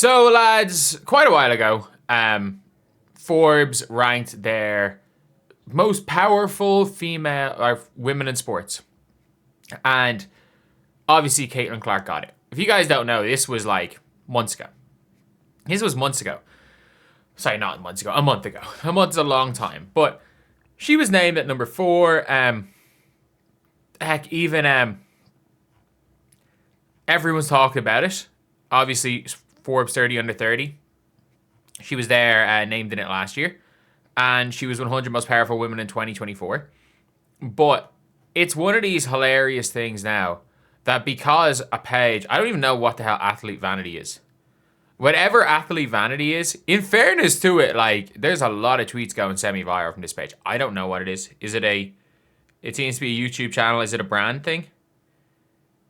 So, lads, quite a while ago, Forbes ranked their most powerful female or women in sports, and obviously Caitlin Clark got it. If you guys don't know, this was like months ago. This was months ago. Sorry, not months ago. A month ago. A month's a long time, but she was named at number 4. Heck, even everyone's talking about it. Obviously, Forbes 30 under 30. She was there, named in it last year, and she was 100 most powerful women in 2024. But it's one of these hilarious things now that because a page, I don't even know what the hell athlete vanity is. Whatever athlete vanity is, in fairness to it, like, there's a lot of tweets going semi-viral from this page. I don't know what it is. Is it it seems to be a YouTube channel. Is it a brand thing?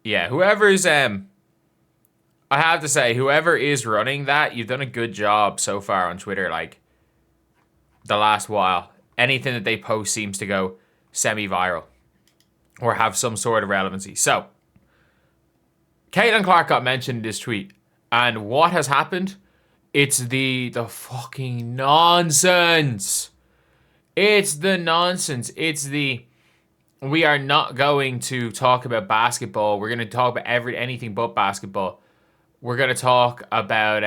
Yeah, whoever's, I have to say, whoever is running that, you've done a good job so far on Twitter, like, the last while. Anything that they post seems to go semi-viral or have some sort of relevancy. So, Caitlin Clark got mentioned in this tweet. And what has happened? It's the fucking nonsense. It's the nonsense. It's the, we are not going to talk about basketball. We're going to talk about anything but basketball. We're going to talk about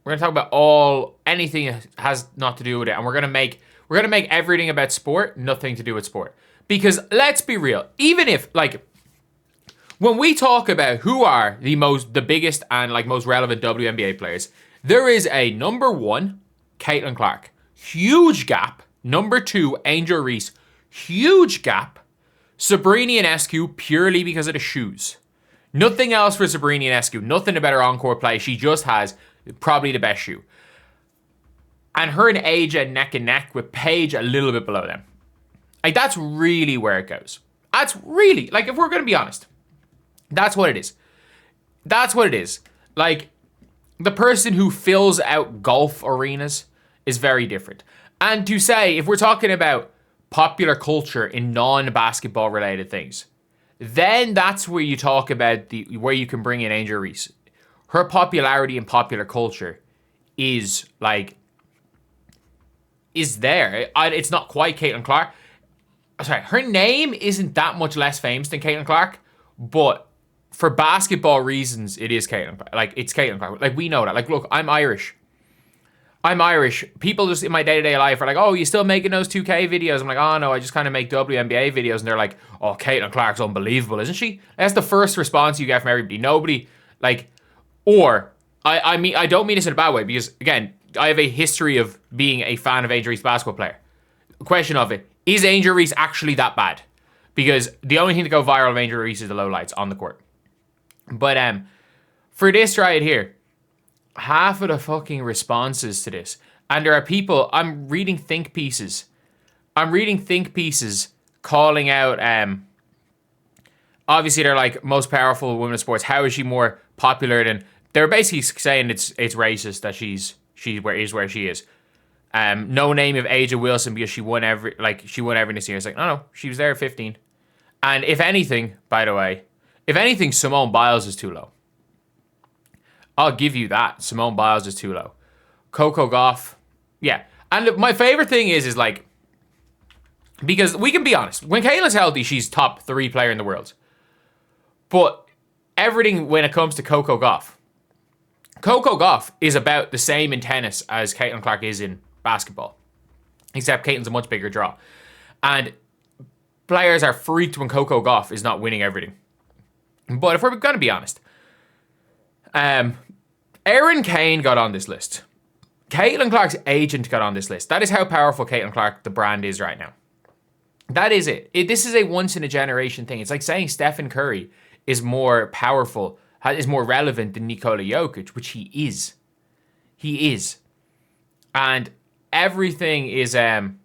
we're going to talk about anything that has not to do with it. And we're going to make everything about sport, nothing to do with sport. Because let's be real, even if, like, when we talk about who are the biggest and like most relevant WNBA players, there is a number 1, Caitlin Clark, huge gap. Number 2, Angel Reese, huge gap. Sabrina Ionescu, purely because of the shoes. Nothing else for Sabrina Ionescu. Nothing about her on-court play. She just has probably the best shoe. And her and Aja neck and neck, with Paige a little bit below them. Like, that's really where it goes. That's really, like, if we're going to be honest, that's what it is. That's what it is. Like, the person who fills out golf arenas is very different. And to say, if we're talking about popular culture in non-basketball related things, then that's where you talk about where you can bring in Angel Reese. Her popularity in popular culture is there. It's not quite Caitlin Clark. Sorry, her name isn't that much less famous than Caitlin Clark, but for basketball reasons, it is Caitlin Clark. Like, it's Caitlin Clark. Like, we know that. Like, look, I'm Irish. People just in my day-to-day life are like, oh, you still making those 2K videos? I'm like, oh, no, I just kind of make WNBA videos. And they're like, oh, Caitlin Clark's unbelievable, isn't she? That's the first response you get from everybody. Nobody, like, or, I mean, I don't mean this in a bad way, because, again, I have a history of being a fan of Angel Reese basketball player. The question of it, is Angel Reese actually that bad? Because the only thing to go viral of Angel Reese is the lowlights on the court. But for this right here, half of the fucking responses to this, and there are people, I'm reading think pieces calling out, obviously they're like, most powerful women in sports, how is she more popular than, they're basically saying it's racist that she is where she is. No name of Aja Wilson because she won everything this year. It's like, no, she was there at 15. And if anything, by the way, Simone Biles is too low. I'll give you that. Simone Biles is too low. Coco Gauff, yeah. And my favorite thing is like, because we can be honest, when Kayla's healthy, she's top 3 player in the world. But everything when it comes to Coco Gauff is about the same in tennis as Caitlin Clark is in basketball. Except Caitlin's a much bigger draw. And players are freaked when Coco Gauff is not winning everything. But if we're going to be honest, Erin Kane got on this list. Caitlin Clark's agent got on this list. That is how powerful Caitlin Clark, the brand, is right now. That is it. This is a once-in-a-generation thing. It's like saying Stephen Curry is more powerful, is more relevant than Nikola Jokic, which he is. He is. And everything is, everything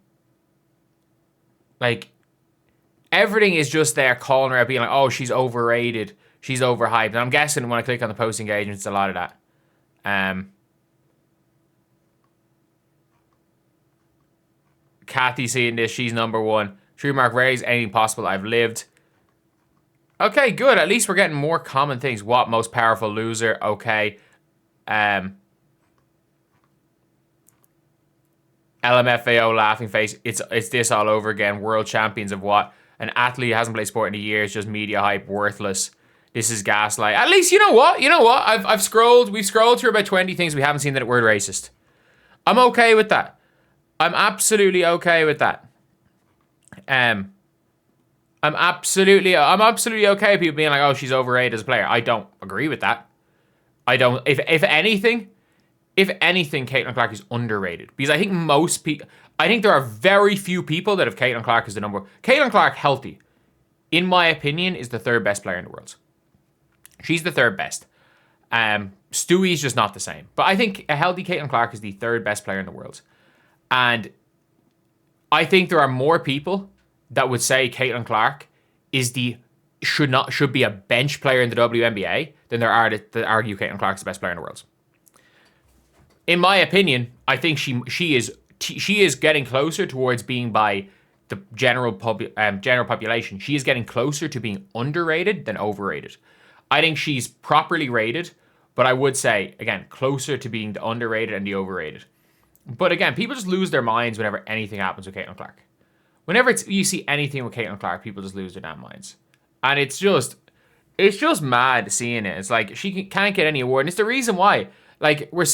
is just there calling her out, being like, oh, she's overrated, she's overhyped. And I'm guessing when I click on the post engagement, it's a lot of that. Kathy seeing this, she's number 1. True Mark Ray's anything possible I've lived. Okay, good. At least we're getting more common things. What most powerful loser? Okay. LMFAO laughing face. It's this all over again. World champions of what? An athlete who hasn't played sport in a year is just media hype, worthless. This is gaslight. At least you know what? You know what? We've scrolled through about 20 things we haven't seen that word racist. I'm okay with that. I'm absolutely okay with that. I'm absolutely okay with people being like, oh, she's overrated as a player. I don't agree with that. I don't. If anything, Caitlin Clark is underrated because I think most people. I think there are very few people that have Caitlin Clark as the number. Caitlin Clark, healthy, in my opinion, is the third best player in the world. She's the third best. Stewie's just not the same. But I think a healthy Caitlin Clark is the third best player in the world. And I think there are more people that would say Caitlin Clark is should be a bench player in the WNBA than there are that argue Caitlin Clark is the best player in the world. In my opinion, I think she is getting closer towards being by the general population. She is getting closer to being underrated than overrated. I think she's properly rated, but I would say, again, closer to being the underrated and the overrated. But again, people just lose their minds whenever anything happens with Caitlin Clark. Whenever you see anything with Caitlin Clark, people just lose their damn minds. And it's just mad seeing it. It's like she can't get any award. And it's the reason why. Like, we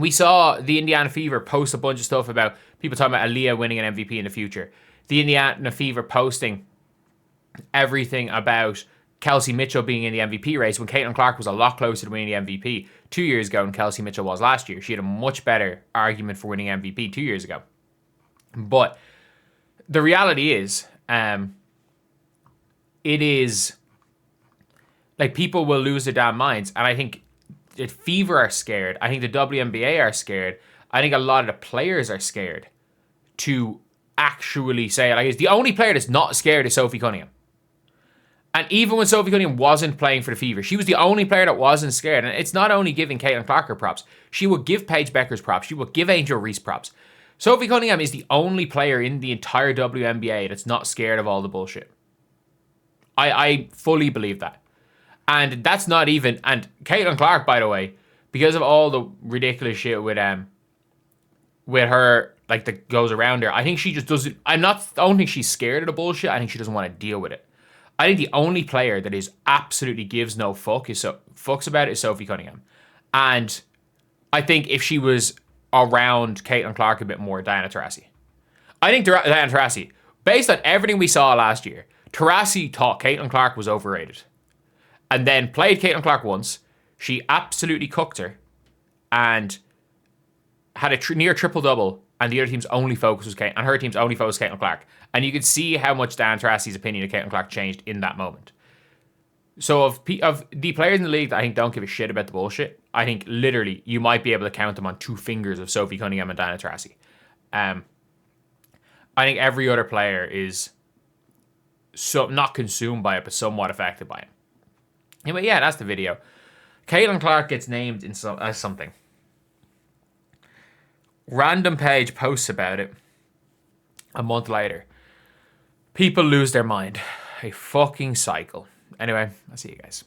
saw the Indiana Fever post a bunch of stuff about people talking about Aaliyah winning an MVP in the future. The Indiana Fever posting everything about Kelsey Mitchell being in the MVP race when Caitlin Clark was a lot closer to winning the MVP 2 years ago than Kelsey Mitchell was last year. She had a much better argument for winning MVP 2 years ago. But the reality is, it is like people will lose their damn minds. And I think the Fever are scared. I think the WNBA are scared. I think a lot of the players are scared to actually say it. Like, the only player that's not scared is Sophie Cunningham. And even when Sophie Cunningham wasn't playing for the Fever, she was the only player that wasn't scared. And it's not only giving Caitlin Clark her props. She would give Paige Bueckers props. She would give Angel Reese props. Sophie Cunningham is the only player in the entire WNBA that's not scared of all the bullshit. I fully believe that. And that's not even... And Caitlin Clark, by the way, because of all the ridiculous shit with her, like, that goes around her, I think she just doesn't... I don't think she's scared of the bullshit. I think she doesn't want to deal with it. I think the only player that is absolutely gives no fucks about it is Sophie Cunningham. And I think if she was around Caitlin Clark a bit more, Diana Taurasi. I think Diana Taurasi, based on everything we saw last year, Taurasi thought Caitlin Clark was overrated. And then played Caitlin Clark once. She absolutely cooked her. And had a near triple-double. And the other team's only focus was Caitlin. And her team's only focus was Caitlin Clark. And you could see how much Dan Taurasi's opinion of Caitlin Clark changed in that moment. So of the players in the league that I think don't give a shit about the bullshit, I think literally you might be able to count them on two fingers of Sophie Cunningham and Diana Taurasi. I think every other player is not consumed by it, but somewhat affected by it. Anyway, yeah, that's the video. Caitlin Clark gets named in as something. Random page posts about it. A month later. People lose their mind. A fucking cycle. Anyway, I'll see you guys.